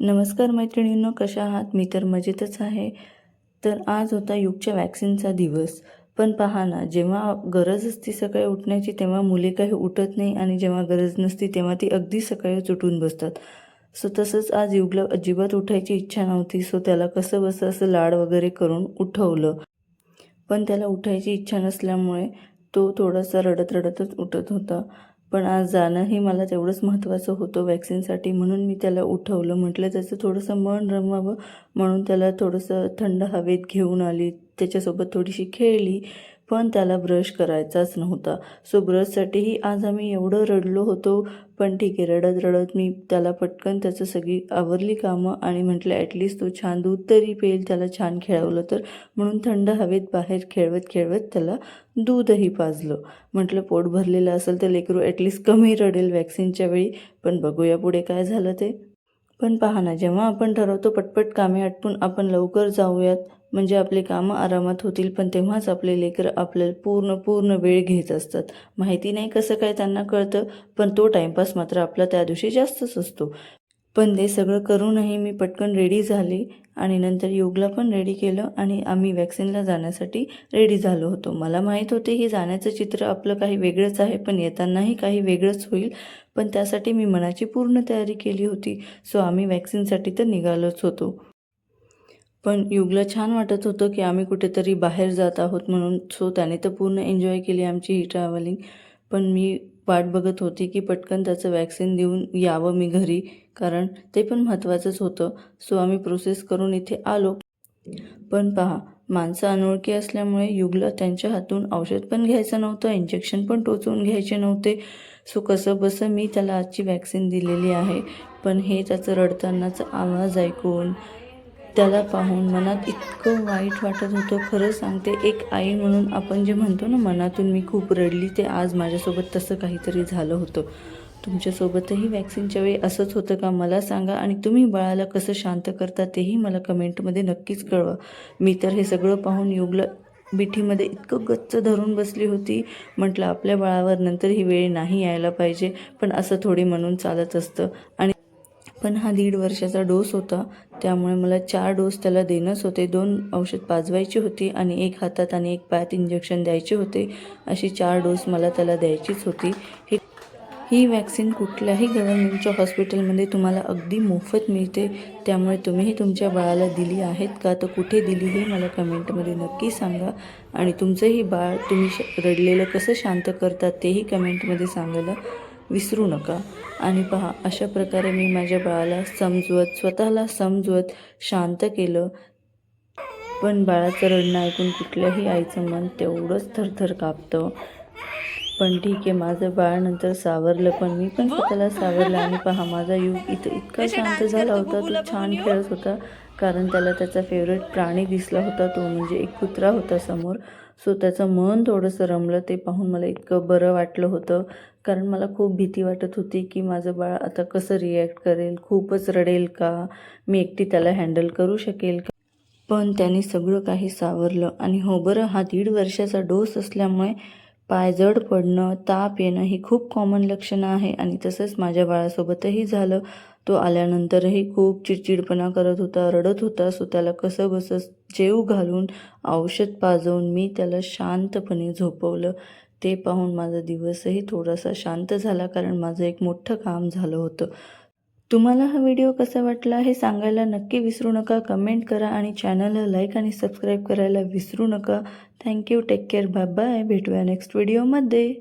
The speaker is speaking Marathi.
नमस्कार मैत्रिणींनो, कशा आहात? मी तर मजेतच आहे. तर आज होता युगच्या वॅक्सिनचा दिवस. पण पहा ना, जेव्हा गरज असते सकाळी उठण्याची तेव्हा मुले काही उठत नाही आणि जेव्हा गरज नसते तेव्हा ती अगदी सकाळीच उठून बसतात. तसंच आज युगला अजिबात उठायची इच्छा नव्हती. त्याला कसंबसं असं लाड वगैरे करून उठवलं. पण त्याला उठायची इच्छा नसल्यामुळे तो थोडासा रडत-रडतच उठत होता. पण आज जाणंही मला तेवढंच महत्त्वाचं होतं वॅक्सिनसाठी, म्हणून मी त्याला उठवलं. म्हटलं त्याचं थोडंसं मन रमवावं, म्हणून त्याला थोडंसं थंड हवेत घेऊन आली. त्याच्यासोबत थोडीशी खेळली. पण त्याला ब्रश करायचाच नव्हता. ब्रशसाठीही आज आम्ही एवढं रडलो होतो. पण ठीक आहे, रडत-रडत मी त्याला पटकन त्याचं सगळी आवरली कामं आणि म्हटलं ॲटलीस्ट तो छान दूध तरी पेल, त्याला छान खेळवलं तर. म्हणून थंड हवेत बाहेर खेळवत-खेळवत त्याला दूधही पाजलं. म्हटलं पोट भरलेलं असेल तर लेकरू ॲटलीस्ट कमी रडेल वॅक्सिनच्या वेळी. पण बघूया पुढे काय झालं ते. पण पहा ना, जेव्हा आपण ठरवतो पटपट कामे आटपून आपण लवकर जाऊयात, म्हणजे आपली कामं आरामात होतील, पण तेव्हाच आपले लेकरं आपल्याला पूर्ण वेळ घेत असतात. माहिती नाही कसं काय त्यांना कळतं, पण तो टाईमपास मात्र आपला त्या दिवशी जास्तच असतो. पण ते सगळं करूनही मी पटकन रेडी झाले आणि नंतर योगला पण रेडी केलं आणि आम्ही वॅक्सिनला जाण्यासाठी रेडी झालो होतो. मला माहीत होते की जाण्याचं चित्र आपलं काही वेगळंच आहे, पण येतानाही काही वेगळंच होईल. पण त्यासाठी मी मनाची पूर्ण तयारी केली होती. आम्ही वॅक्सिनसाठी तर निघालोच होतो. पण युगला छान वाटत होतं की आम्ही कुठेतरी बाहेर जात आहोत म्हणून. त्याने तर पूर्ण एन्जॉय केली आमची ही ट्रॅव्हलिंग. पण मी वाट बघत होती की पटकन त्याचं वॅक्सिन देऊन यावं मी घरी, कारण ते पण महत्त्वाचंच होतं. आम्ही प्रोसेस करून इथे आलो. पण पहा, माणसं अनोळखी असल्यामुळे युगला त्यांच्या हातून औषध पण घ्यायचं नव्हतं, इंजेक्शन पण टोचवून घ्यायचे नव्हते. कसंबसं मी त्याला आजची वॅक्सिन दिलेली आहे. पण हे त्याचं रडतानाचा आवाज ऐकून, त्याला पाहून मनात इतकं वाईट वाटत होतं. खरं सांगते, एक आई म्हणून आपण जे म्हणतो ना मनातून मी खूप रडली, ते आज माझ्यासोबत तसं काहीतरी झालं होतं. तुमच्यासोबतही वॅक्सिनच्या वेळी असंच होतं का? मला सांगा. आणि तुम्ही बाळाला कसं शांत करता तेही मला कमेंटमध्ये नक्कीच कळवा. मी तर हे सगळं पाहून युगला मिठीमध्ये इतकं गच्च धरून बसली होती. म्हटलं आपल्या बाळावर नंतर ही वेळ नाही यायला पाहिजे, पण असं थोडी म्हणून चालत असतं. पण हा 1.5 वर्षाचा डोस होता, त्यामुळे मला 4 डोस त्याला देणंच होते. 2 औषध पाजवायची होती आणि 1 हातात आणि 1 पायात इंजेक्शन द्यायचे होते. अशी 4 डोस मला त्याला द्यायचीच होती. ही वॅक्सिन कुठल्याही गव्हर्नमेंटच्या हॉस्पिटलमध्ये तुम्हाला अगदी मोफत मिळते. त्यामुळे तुम्हीही तुमच्या बाळाला दिली आहेत का? तर कुठे दिली हे मला कमेंटमध्ये नक्की सांगा. आणि तुमचंही बाळ तुम्ही रडलेलं कसं शांत करतात तेही कमेंटमध्ये सांगायला विसरू नका. आणि पहा, अशा प्रकारे मी माझ्या बाळाला स्वतःला समजवत शांत केलं. पण बाळाचं रडणं ऐकून कुठल्याही आईचं मन तेवढंच थरथर कापतं. पण ठीक आहे, माझं बाळ नंतर सावरलं, पण मी पण स्वतःला सावरलं. आणि पहा, माझा युग इथं इतका शांत झाला होता. तो छान खेळत होता, कारण त्याला त्याचा फेवरेट प्राणी दिसला होता, तो म्हणजे एक कुत्रा होता समोर. त्याचं मन थोडंसं रमलं. ते पाहून मला इतकं बरं वाटलं होतं, कारण मला खूप भीती वाटत होती की माझं बाळ आता कसं रिॲक्ट करेल, खूपच रडेल का, मी एकटी त्याला हँडल करू शकेल का. पण त्याने सगळं काही सावरलं. आणि हो बरं, हा 1.5 वर्षाचा डोस असल्यामुळे पाय जड पडणं, ताप येणं ही खूप कॉमन लक्षणं आहे. आणि तसंच माझ्या बाळासोबतही झालं. तो आल्यानंतरही खूप चिडचिडपणा करत होता, रडत होता. त्याला कसंबसं जेव घालून, औषध पाजवून मी त्याला शांतपणे झोपवलं. ते पाहून माझा दिवसही थोडासा शांत झाला, कारण माझं एक मोठं काम झालं होतं. तुम्हाला हा व्हिडिओ कसा वाटला हे सांगायला नक्की विसरू नका. कमेंट करा आणि चॅनलला लाईक आणि सबस्क्राईब करायला विसरू नका. Thank you. Take care. Bye bye. भेटूया नेक्स्ट व्हिडिओमध्ये.